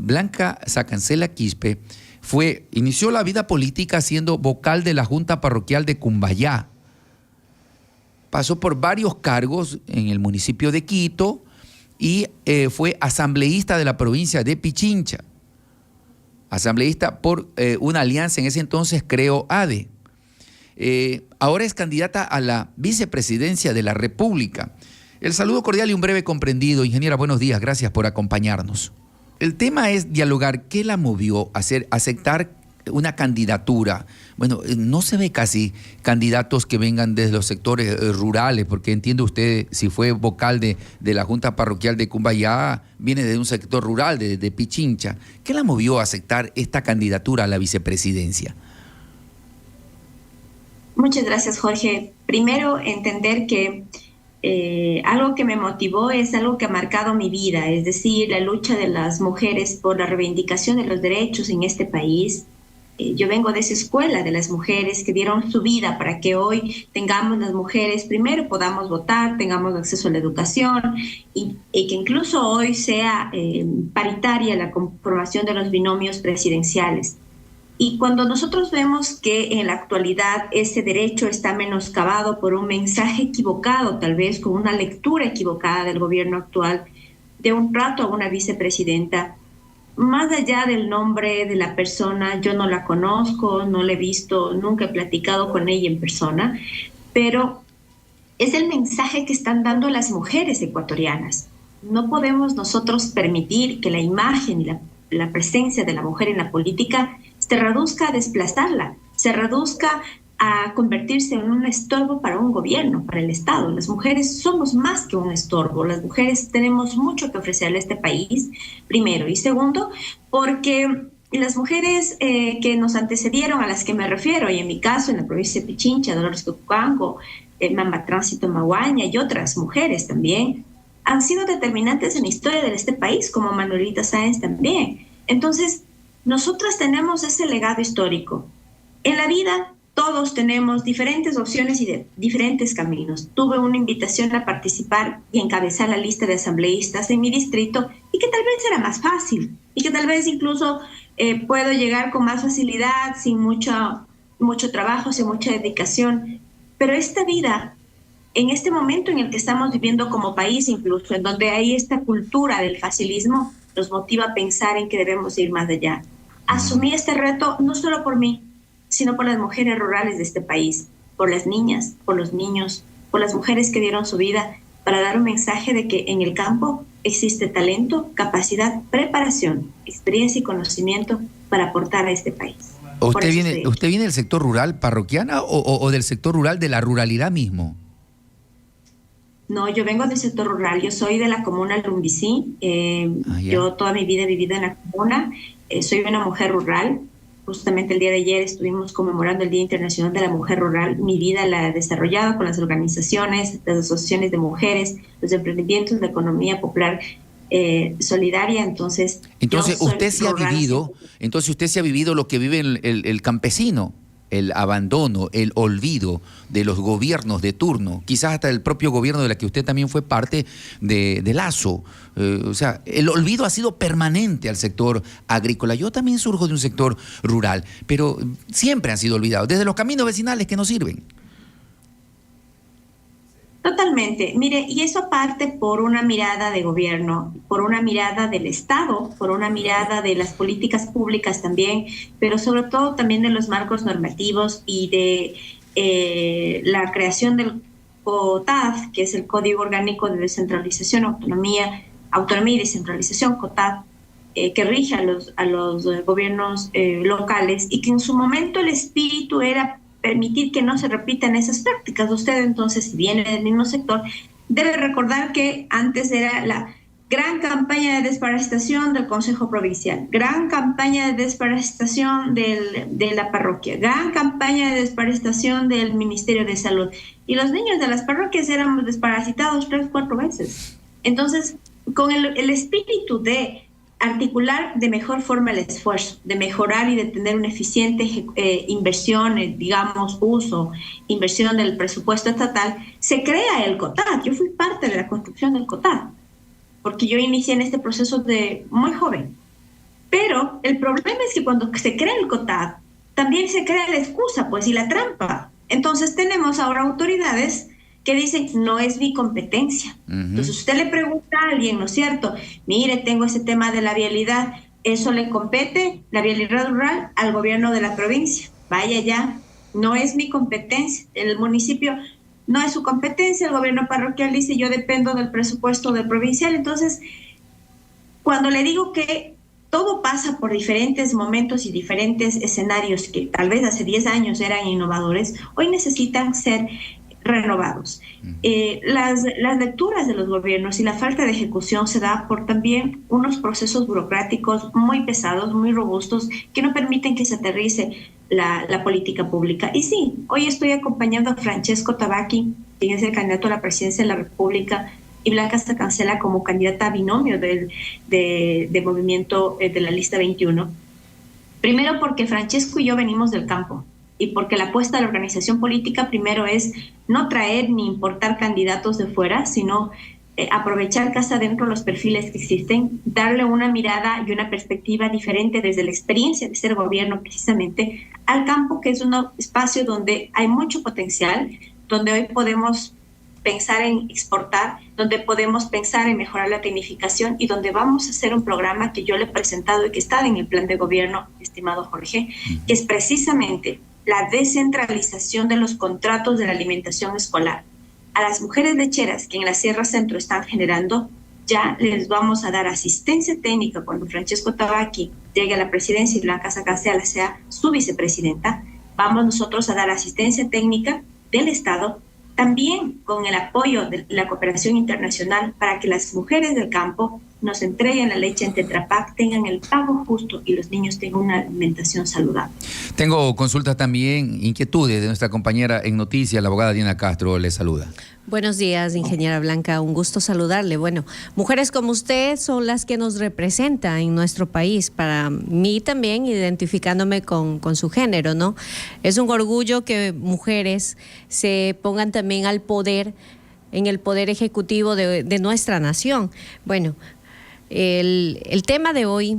Blanca Sacancela Quispe inició la vida política siendo vocal de la Junta Parroquial de Cumbayá. Pasó por varios cargos en el municipio de Quito y fue asambleísta de la provincia de Pichincha. Asambleísta por una alianza en ese entonces, creo, ADE. Ahora es candidata a la vicepresidencia de la República. El saludo cordial y un breve comprendido. Ingeniera, buenos días, gracias por acompañarnos. El tema es dialogar. ¿Qué la movió a aceptar una candidatura? Bueno, no se ve casi candidatos que vengan desde los sectores rurales, porque entiende usted, si fue vocal de la Junta Parroquial de Cumbayá, viene de un sector rural, de Pichincha. ¿Qué la movió a aceptar esta candidatura a la vicepresidencia? Muchas gracias, Jorge. Primero, entender que algo que me motivó es algo que ha marcado mi vida, es decir, la lucha de las mujeres por la reivindicación de los derechos en este país. Yo vengo de esa escuela de las mujeres que dieron su vida para que hoy tengamos las mujeres, primero podamos votar, tengamos acceso a la educación y que incluso hoy sea paritaria la conformación de los binomios presidenciales. Y cuando nosotros vemos que en la actualidad ese derecho está menoscabado por un mensaje equivocado, tal vez con una lectura equivocada del gobierno actual, de un trato a una vicepresidenta, más allá del nombre de la persona, yo no la conozco, no la he visto, nunca he platicado con ella en persona, pero es el mensaje que están dando las mujeres ecuatorianas. No podemos nosotros permitir que la imagen y la presencia de la mujer en la política se reduzca a desplazarla, se reduzca a convertirse en un estorbo para un gobierno, para el Estado. Las mujeres somos más que un estorbo, las mujeres tenemos mucho que ofrecerle a este país, primero. Y segundo, porque las mujeres que nos antecedieron, a las que me refiero, y en mi caso en la provincia de Pichincha, Dolores Tucuango, Mamba Tránsito Maguaña y otras mujeres también, han sido determinantes en la historia de este país, como Manuelita Sáenz también. Entonces, nosotras tenemos ese legado histórico. En la vida todos tenemos diferentes opciones y diferentes caminos. Tuve una invitación a participar y encabezar la lista de asambleístas en mi distrito y que tal vez era más fácil y que tal vez incluso puedo llegar con más facilidad, sin mucho trabajo, sin mucha dedicación. Pero esta vida, en este momento en el que estamos viviendo como país incluso, en donde hay esta cultura del facilismo, nos motiva a pensar en que debemos ir más allá. Asumí este reto no solo por mí, sino por las mujeres rurales de este país, por las niñas, por los niños, por las mujeres que dieron su vida para dar un mensaje de que en el campo existe talento, capacidad, preparación, experiencia y conocimiento para aportar a este país. ¿Usted viene del sector rural parroquiana o del sector rural de la ruralidad mismo? No, yo vengo del sector rural, yo soy de la comuna Lumbicí, yo toda mi vida he vivido en la comuna, soy una mujer rural, justamente el día de ayer estuvimos conmemorando el Día Internacional de la Mujer Rural, mi vida la he desarrollado con las organizaciones, las asociaciones de mujeres, los emprendimientos, la economía popular solidaria, entonces usted se ha vivido lo que vive el campesino. El abandono, el olvido de los gobiernos de turno, quizás hasta del propio gobierno de la que usted también fue parte de Lazo. O sea, el olvido ha sido permanente al sector agrícola. Yo también surjo de un sector rural, pero siempre han sido olvidados, desde los caminos vecinales que no sirven. Totalmente. Mire, y eso parte por una mirada de gobierno, por una mirada del Estado, por una mirada de las políticas públicas también, pero sobre todo también de los marcos normativos y de la creación del COTAD, que es el Código Orgánico de Descentralización, Autonomía y Descentralización, COTAD, que rige a los gobiernos locales y que en su momento el espíritu era permitir que no se repitan esas prácticas. Usted entonces, si viene del mismo sector, debe recordar que antes era la gran campaña de desparasitación del Consejo Provincial, gran campaña de desparasitación de la parroquia, gran campaña de desparasitación del Ministerio de Salud. Y los niños de las parroquias éramos desparasitados 3-4 veces. Entonces, con el espíritu de articular de mejor forma el esfuerzo, de mejorar y de tener una eficiente inversión, inversión del presupuesto estatal, se crea el COTAD. Yo fui parte de la construcción del COTAD, porque yo inicié en este proceso de muy joven. Pero el problema es que cuando se crea el COTAD, también se crea la excusa, pues, y la trampa. Entonces tenemos ahora autoridades que dicen, no es mi competencia. Entonces usted le pregunta a alguien, ¿no es cierto? Mire, tengo ese tema de la vialidad, eso le compete, la vialidad rural, al gobierno de la provincia. Vaya ya, no es mi competencia. El municipio no es su competencia, el gobierno parroquial dice, yo dependo del presupuesto del provincial. Entonces, cuando le digo que todo pasa por diferentes momentos y diferentes escenarios que tal vez hace 10 años eran innovadores, hoy necesitan ser renovados. Las lecturas de los gobiernos y la falta de ejecución se da por también unos procesos burocráticos muy pesados, muy robustos, que no permiten que se aterrice la política pública. Y sí, hoy estoy acompañando a Francesco Tabacchi, quien es el candidato a la presidencia de la República, y Blanca Cancela como candidata a binomio de movimiento de la lista 21. Primero porque Francesco y yo venimos del campo y porque la apuesta de la organización política primero es no traer ni importar candidatos de fuera, sino aprovechar casa adentro los perfiles que existen, darle una mirada y una perspectiva diferente desde la experiencia de ser gobierno precisamente al campo, que es un espacio donde hay mucho potencial, donde hoy podemos pensar en exportar, donde podemos pensar en mejorar la tecnificación y donde vamos a hacer un programa que yo le he presentado y que está en el plan de gobierno, estimado Jorge, que es precisamente la descentralización de los contratos de la alimentación escolar. A las mujeres lecheras que en la Sierra Centro están generando, ya les vamos a dar asistencia técnica cuando Francesco Tabacchi llegue a la presidencia y Blanca Cancela sea su vicepresidenta. Vamos nosotros a dar asistencia técnica del Estado, también con el apoyo de la cooperación internacional para que las mujeres del campo nos entreguen la leche en Tetra Pak, tengan el pago justo y los niños tengan una alimentación saludable. Tengo consultas también, inquietudes de nuestra compañera en Noticias, la abogada Diana Castro, le saluda. Buenos días, ingeniera Blanca, un gusto saludarle. Bueno, mujeres como usted son las que nos representan en nuestro país, para mí también identificándome con su género, ¿no? Es un orgullo que mujeres se pongan también al poder, en el poder ejecutivo de nuestra nación. Bueno, el tema de hoy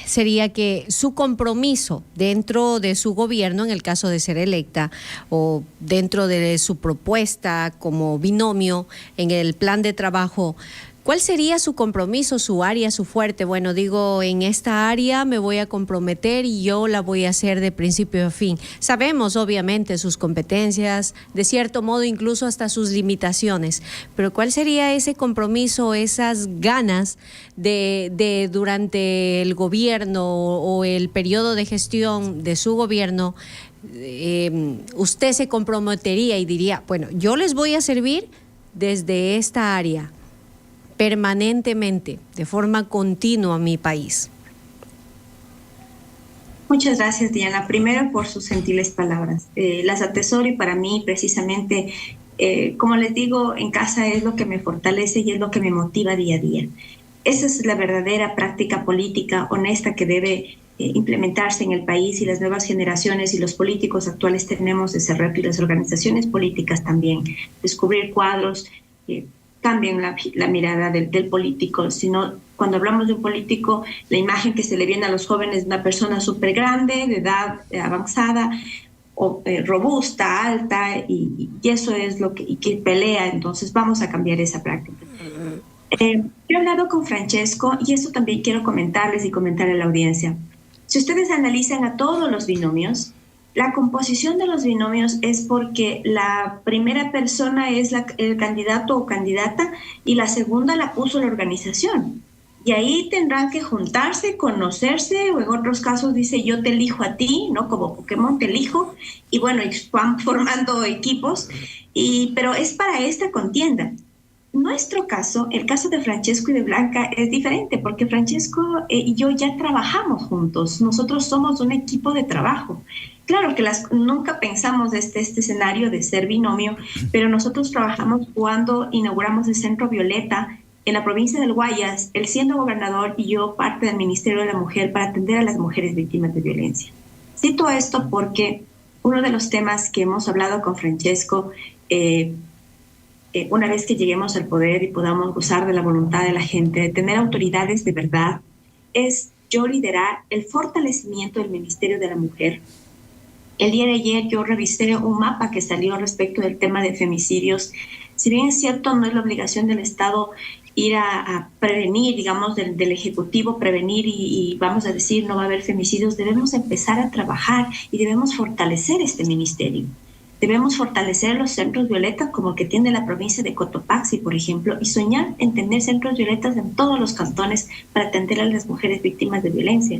sería que su compromiso dentro de su gobierno, en el caso de ser electa, o dentro de su propuesta como binomio en el plan de trabajo, ¿cuál sería su compromiso, su área, su fuerte? Bueno, digo, en esta área me voy a comprometer y yo la voy a hacer de principio a fin. Sabemos, obviamente, sus competencias, de cierto modo, incluso hasta sus limitaciones, pero ¿cuál sería ese compromiso, esas ganas de durante el gobierno o el periodo de gestión de su gobierno, usted se comprometería y diría, bueno, yo les voy a servir desde esta área, permanentemente, de forma continua a mi país? Muchas gracias, Diana. Primero por sus gentiles palabras. Las atesoro y para mí precisamente, como les digo, en casa es lo que me fortalece y es lo que me motiva día a día. Esa es la verdadera práctica política honesta que debe implementarse en el país, y las nuevas generaciones y los políticos actuales tenemos ese reto, y las organizaciones políticas también, descubrir cuadros cambien la mirada del político. Sino, cuando hablamos de un político, la imagen que se le viene a los jóvenes es una persona súper grande, de edad avanzada, o robusta, alta, y eso es lo que pelea. Entonces vamos a cambiar esa práctica. Yo he hablado con Francesco, y esto también quiero comentarles y comentar a la audiencia. Si ustedes analizan a todos los binomios, la composición de los binomios es porque la primera persona es el candidato o candidata y la segunda la puso la organización. Y ahí tendrán que juntarse, conocerse, o en otros casos dice yo te elijo a ti, ¿no? Como Pokémon te elijo, y bueno, van formando equipos, pero es para esta contienda. Nuestro caso, el caso de Francesco y de Blanca, es diferente porque Francesco y yo ya trabajamos juntos. Nosotros somos un equipo de trabajo. Claro que nunca pensamos este escenario de ser binomio, pero nosotros trabajamos cuando inauguramos el Centro Violeta en la provincia del Guayas, él siendo gobernador y yo parte del Ministerio de la Mujer, para atender a las mujeres víctimas de violencia. Cito esto porque uno de los temas que hemos hablado con Francesco, una vez que lleguemos al poder y podamos gozar de la voluntad de la gente, de tener autoridades de verdad, es yo liderar el fortalecimiento del Ministerio de la Mujer. El día de ayer yo revisé un mapa que salió respecto del tema de femicidios. Si bien es cierto, no es la obligación del Estado ir a prevenir, digamos, del Ejecutivo, prevenir y vamos a decir no va a haber femicidios, debemos empezar a trabajar y debemos fortalecer este ministerio. Debemos fortalecer los centros violetas como el que tiene la provincia de Cotopaxi, por ejemplo, y soñar en tener centros violetas en todos los cantones para atender a las mujeres víctimas de violencia.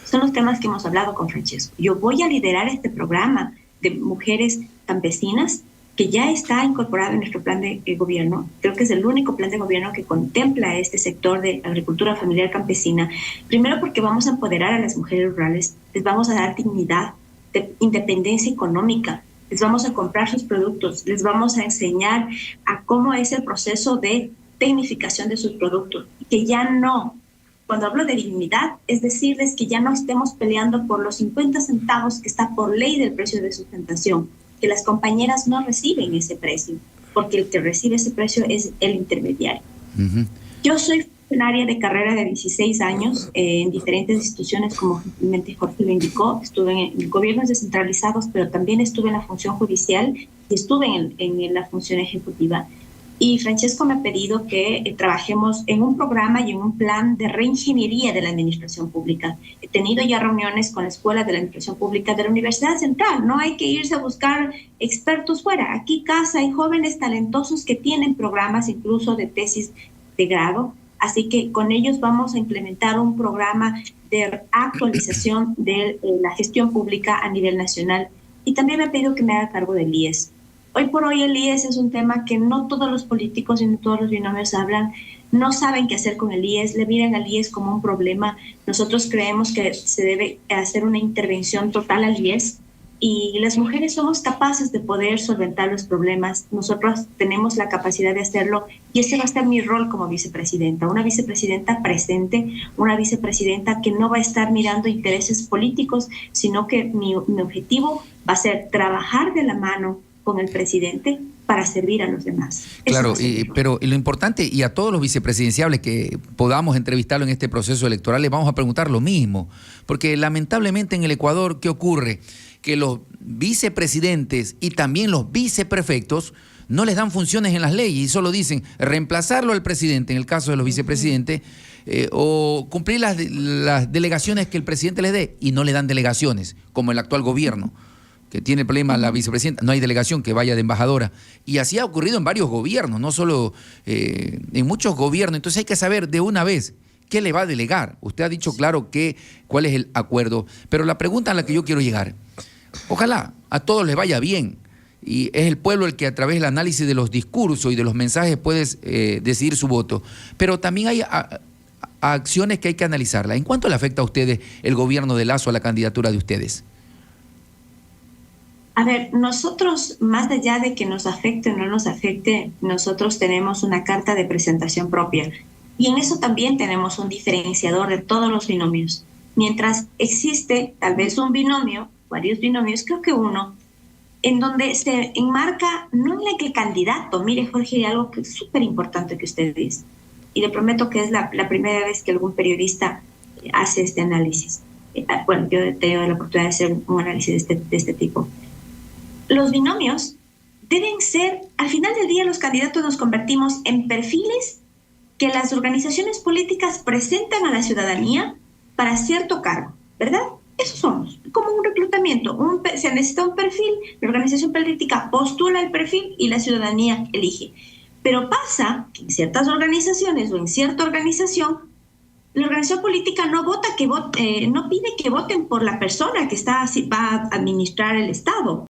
Son los temas que hemos hablado con Francesco. Yo voy a liderar este programa de mujeres campesinas que ya está incorporado en nuestro plan de gobierno. Creo que es el único plan de gobierno que contempla este sector de agricultura familiar campesina. Primero porque vamos a empoderar a las mujeres rurales, les vamos a dar dignidad, independencia económica, les vamos a comprar sus productos, les vamos a enseñar a cómo es el proceso de tecnificación de sus productos. Que ya no, cuando hablo de dignidad, es decirles que ya no estemos peleando por los 50 centavos que está por ley del precio de sustentación, que las compañeras no reciben ese precio, porque el que recibe ese precio es el intermediario. Uh-huh. Yo soy funcionaria de carrera de 16 años en diferentes instituciones, como simplemente Jorge lo indicó. Estuve en gobiernos descentralizados, pero también estuve en la función judicial y estuve en la función ejecutiva. Y Francesco me ha pedido que trabajemos en un programa y en un plan de reingeniería de la administración pública. He tenido ya reuniones con la Escuela de la Administración Pública de la Universidad Central. No hay que irse a buscar expertos fuera. Aquí casa hay jóvenes talentosos que tienen programas incluso de tesis de grado. Así que con ellos vamos a implementar un programa de actualización de la gestión pública a nivel nacional. Y también me ha pedido que me haga cargo del IES. Hoy por hoy el IES es un tema que no todos los políticos y no todos los binomios hablan, no saben qué hacer con el IES, le miran al IES como un problema. Nosotros creemos que se debe hacer una intervención total al IES y las mujeres somos capaces de poder solventar los problemas. Nosotros tenemos la capacidad de hacerlo y ese va a ser mi rol como vicepresidenta, una vicepresidenta presente, una vicepresidenta que no va a estar mirando intereses políticos, sino que mi objetivo va a ser trabajar de la mano con el presidente para servir a los demás. Claro, pero lo importante, y a todos los vicepresidenciables que podamos entrevistarlo en este proceso electoral, les vamos a preguntar lo mismo, porque lamentablemente en el Ecuador, ¿qué ocurre? Que los vicepresidentes y también los viceprefectos no les dan funciones en las leyes y solo dicen reemplazarlo al presidente, en el caso de los vicepresidentes, o cumplir las delegaciones que el presidente les dé, y no le dan delegaciones, como el actual gobierno, que tiene problema la vicepresidenta, no hay delegación que vaya de embajadora. Y así ha ocurrido en varios gobiernos, no solo en muchos gobiernos. Entonces hay que saber de una vez qué le va a delegar. Usted ha dicho claro cuál es el acuerdo, pero la pregunta a la que yo quiero llegar, ojalá a todos les vaya bien, y es el pueblo el que a través del análisis de los discursos y de los mensajes puede decidir su voto, pero también hay acciones que hay que analizarlas. ¿En cuánto le afecta a ustedes el gobierno de Lasso a la candidatura de ustedes? A ver, nosotros, más allá de que nos afecte o no nos afecte, nosotros tenemos una carta de presentación propia. Y en eso también tenemos un diferenciador de todos los binomios. Mientras existe tal vez un binomio, varios binomios, creo que uno, en donde se enmarca no en que el candidato, mire Jorge, hay algo que es súper importante que usted dice, y le prometo que es la primera vez que algún periodista hace este análisis. Bueno, yo he tenido la oportunidad de hacer un análisis de este tipo. Los binomios deben ser, al final del día los candidatos nos convertimos en perfiles que las organizaciones políticas presentan a la ciudadanía para cierto cargo, ¿verdad? Eso somos, como un reclutamiento. Se necesita un perfil, la organización política postula el perfil y la ciudadanía elige. Pero pasa que en ciertas organizaciones o en cierta organización, la organización política no pide que voten por la persona que va a administrar el Estado.